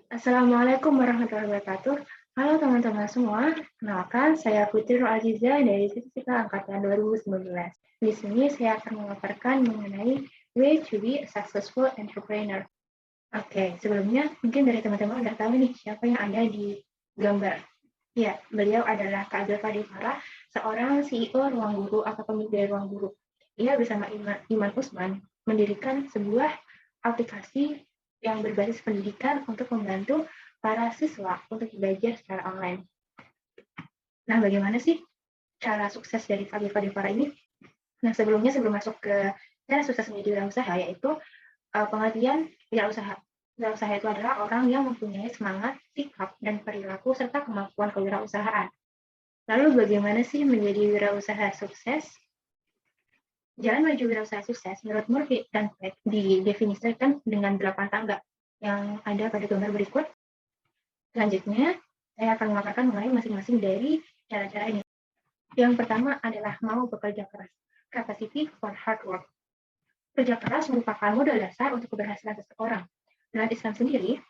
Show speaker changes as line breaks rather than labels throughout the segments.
Assalamualaikum warahmatullahi wabarakatuh. Halo teman-teman semua, kenalkan saya Putri Nur Aziza dari Fisika Angkatan 2019. Di sini saya akan memaparkan mengenai way to be a successful entrepreneur. Oke, sebelumnya mungkin dari teman-teman udah tahu nih siapa yang ada di gambar. Ya, beliau adalah Kak Abdul Qadir Farah, seorang CEO Ruang Guru atau pemilik dari Ruang Guru. Ia bersama Iman Usman mendirikan sebuah aplikasi yang berbasis pendidikan untuk membantu para siswa untuk belajar secara online. Nah, bagaimana sih cara sukses dari Kak Abdul Qadir Farah ini? Nah, sebelum masuk ke cara sukses menjadi wirausaha, yaitu pengertian wirausaha. Wirausaha itu adalah orang yang mempunyai semangat, sikap, dan perilaku serta kemampuan kewirausahaan. Lalu bagaimana sih menjadi wirausaha sukses? Jalan menuju wirausaha sukses menurut Murphy dan Peck didefinisikan dengan 8 tangga yang ada pada gambar berikut. Selanjutnya, saya akan memaparkan mengenai masing-masing dari cara-cara ini. Yang pertama adalah mau bekerja keras. Capacity for hard work. Kerja keras merupakan modal dasar untuk keberhasilan seseorang. Dalam Islam sendiri,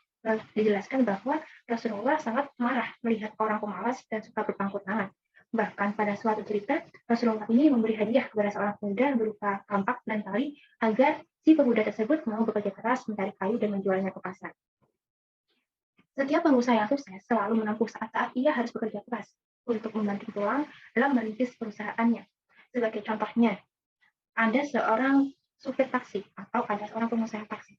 dijelaskan bahwa Rasulullah sangat marah melihat orang pemalas dan suka berpangku tangan. Bahkan pada suatu cerita, Rasulullah ini memberi hadiah kepada seorang pemuda berupa kampak dan tali agar si pemuda tersebut mau bekerja keras mencari kayu dan menjualnya ke pasar. Setiap pengusaha yang sukses selalu menempuh saat-saat ia harus bekerja keras untuk membanting tulang dalam merintis perusahaannya. Sebagai contohnya, ada seorang supir taksi atau ada seorang pengusaha taksi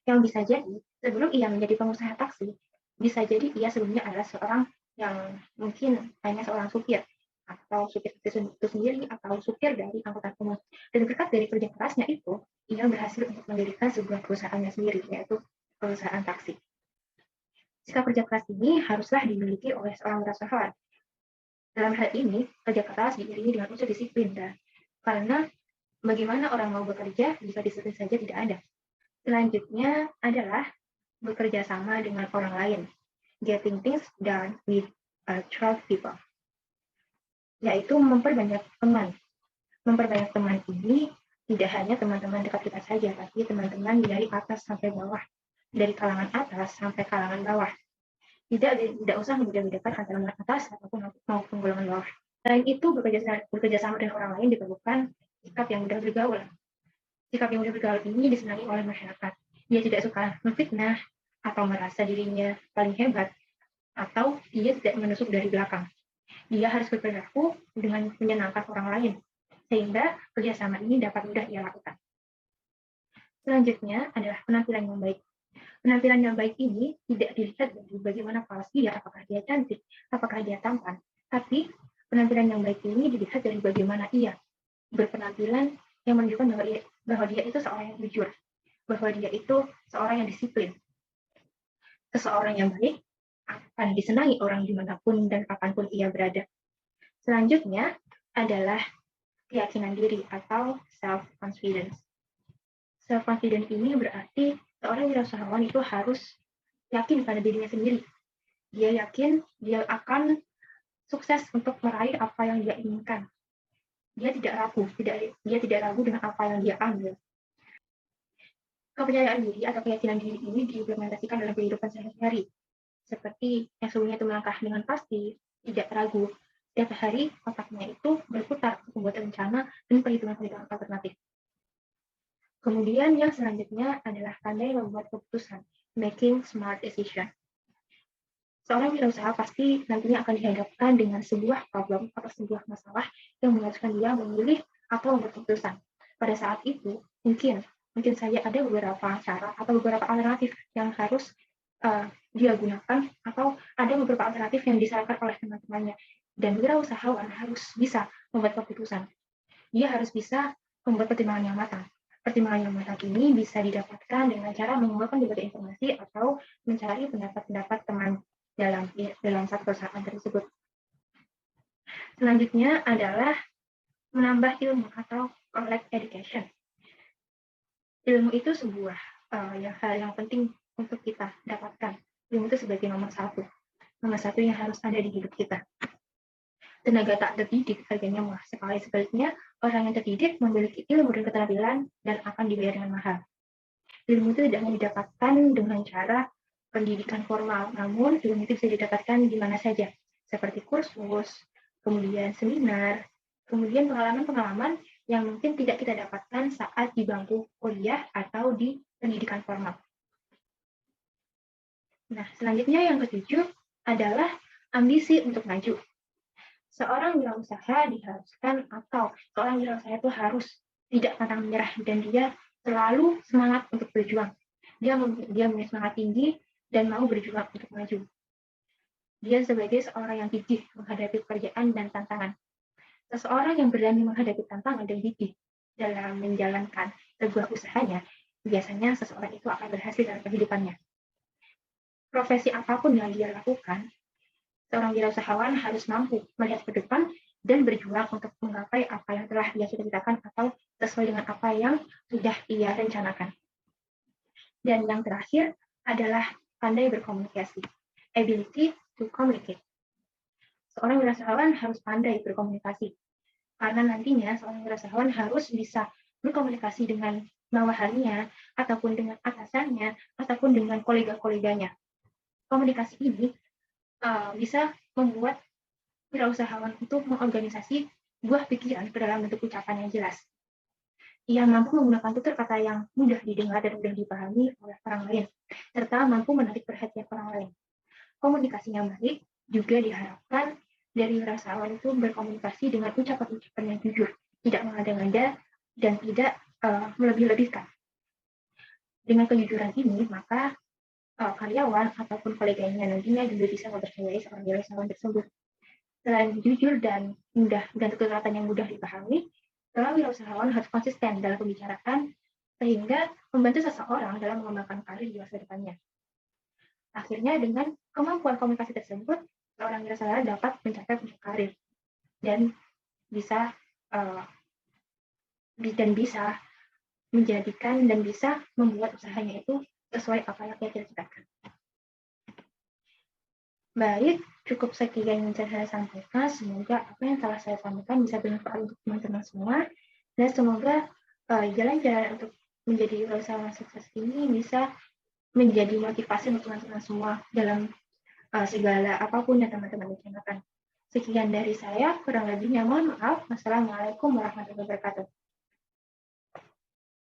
yang bisa jadi sebelum ia menjadi pengusaha taksi, bisa jadi ia sebelumnya adalah seorang yang mungkin hanya seorang supir atau supir itu sendiri atau supir dari angkutan umum. Dan berkat dari kerja kerasnya itu, ia berhasil untuk mendirikan sebuah perusahaannya sendiri, yaitu perusahaan taksi. Sikap kerja keras ini haruslah dimiliki oleh seorang wirausahawan. Dalam hal ini, kerja keras diiringi dengan unsur disiplin, dan karena bagaimana orang mau bekerja jika disiplin saja tidak ada. Selanjutnya adalah bekerja sama dengan orang lain, getting things done with 12 people, yaitu memperbanyak teman. Memperbanyak teman ini tidak hanya teman-teman dekat kita saja, tapi teman-teman dari atas sampai bawah, dari kalangan atas sampai kalangan bawah. Tidak usah membedakan antara atas maupun golongan bawah. Selain itu, bekerja sama dengan orang lain diperlukan sikap yang mudah bergaul. Sikap yang mudah bergaul ini disenangi oleh masyarakat. Dia tidak suka memfitnah atau merasa dirinya paling hebat, atau dia tidak menusuk dari belakang. Dia harus berperilaku dengan menyenangkan orang lain, sehingga kerjasama ini dapat mudah ia lakukan. Selanjutnya adalah penampilan yang baik. Penampilan yang baik ini tidak dilihat dari bagaimana paras dia, apakah dia cantik, apakah dia tampan, tapi penampilan yang baik ini dilihat dari bagaimana ia berpenampilan yang menunjukkan bahwa dia itu seorang yang jujur, bahwa dia itu seorang yang disiplin. Seseorang yang baik akan disenangi orang dimanapun dan kapanpun ia berada. Selanjutnya adalah keyakinan diri atau self-confidence. Self-confidence ini berarti seorang wirausahawan itu harus yakin pada dirinya sendiri. Dia yakin dia akan sukses untuk meraih apa yang dia inginkan. Dia tidak ragu dengan apa yang dia ambil. Kepercayaan diri atau keyakinan diri ini diimplementasikan dalam kehidupan sehari-hari. Seperti yang sebelumnya itu melangkah dengan pasti, tidak ragu. Setiap hari otaknya itu berputar untuk membuat rencana dan perhitungan-perhitungan alternatif. Kemudian yang selanjutnya adalah pandai membuat keputusan, making smart decision. Seorang wirausaha pasti nantinya akan dihadapkan dengan sebuah problem atau sebuah masalah yang mengharuskan dia memilih atau membuat keputusan. Pada saat itu, mungkin saja ada beberapa cara atau beberapa alternatif yang harus dia gunakan, atau ada beberapa alternatif yang disarankan oleh teman-temannya. Dan wirausahawan harus bisa membuat keputusan. Dia harus bisa membuat pertimbangan yang matang. Pertimbangan yang matang ini bisa didapatkan dengan cara mengumpulkan berbagai informasi atau mencari pendapat-pendapat teman dalam satu perusahaan tersebut. Selanjutnya adalah menambah ilmu atau collect education. Ilmu itu sebuah hal yang penting untuk kita dapatkan. Ilmu itu sebagai nomor satu yang harus ada di hidup kita. Tenaga tak terdidik harganya murah sekali. Sebaliknya, orang yang terdidik memiliki ilmu dan keterampilan dan akan dibayar dengan mahal. Ilmu itu tidak hanya didapatkan dengan cara pendidikan formal, namun ilmu itu bisa didapatkan di mana saja, seperti kursus, kemudian seminar, kemudian pengalaman-pengalaman yang mungkin tidak kita dapatkan saat di bangku kuliah atau di pendidikan formal. Nah, selanjutnya yang ketujuh adalah ambisi untuk maju. Seorang wirausaha diharuskan atau seorang wirausaha itu harus tidak pantang menyerah dan dia selalu semangat untuk berjuang. Dia punya semangat tinggi dan mau berjuang untuk maju. Dia sebagai seorang yang gigih menghadapi pekerjaan dan tantangan. Seseorang yang berani menghadapi tantangan dan gigih dalam menjalankan sebuah usahanya, biasanya seseorang itu akan berhasil dalam kehidupannya. Profesi apapun yang dia lakukan, seorang wirausahawan harus mampu melihat ke depan dan berjuang untuk menggapai apa yang telah dia cita-citakan atau sesuai dengan apa yang sudah ia rencanakan. Dan yang terakhir adalah pandai berkomunikasi, ability to communicate. Seorang wirausahawan harus pandai berkomunikasi, karena nantinya seorang wirausahawan harus bisa berkomunikasi dengan bawahannya, ataupun dengan atasannya, ataupun dengan kolega-koleganya. Komunikasi ini bisa membuat wirausahawan itu mengorganisasi buah pikiran ke dalam bentuk ucapan yang jelas. Ia mampu menggunakan tutur kata yang mudah didengar dan mudah dipahami oleh orang lain, serta mampu menarik perhatian orang lain. Komunikasi yang baik juga diharapkan dari wirausahawan itu berkomunikasi dengan ucapan-ucapan yang jujur, tidak mengada-ngada, dan tidak melebih-lebihkan. Dengan kejujuran ini, maka karyawan ataupun koleganya nantinya juga bisa mempercayai seorang wirausahawan tersebut. Selain jujur dan mudah dan tutur kata yang mudah dipahami, seorang wirausahawan harus konsisten dalam pembicaraan sehingga membantu seseorang dalam mengembangkan karir di masa depannya. Akhirnya dengan kemampuan komunikasi tersebut, seorang wirausahawan dapat mencapai puncak karir dan bisa menjadikan dan bisa membuat usahanya itu sesuai apa yang ia cita-citakan. Baik, cukup sekian yang bisa saya sampaikan. Semoga apa yang telah saya sampaikan bisa bermanfaat untuk teman-teman semua. Dan semoga jalan-jalan untuk menjadi wirausahawan sukses ini bisa menjadi motivasi untuk teman-teman semua dalam segala apapun yang teman-teman rencanakan. Sekian dari saya, kurang lebihnya mohon maaf. Wassalamualaikum warahmatullahi wabarakatuh.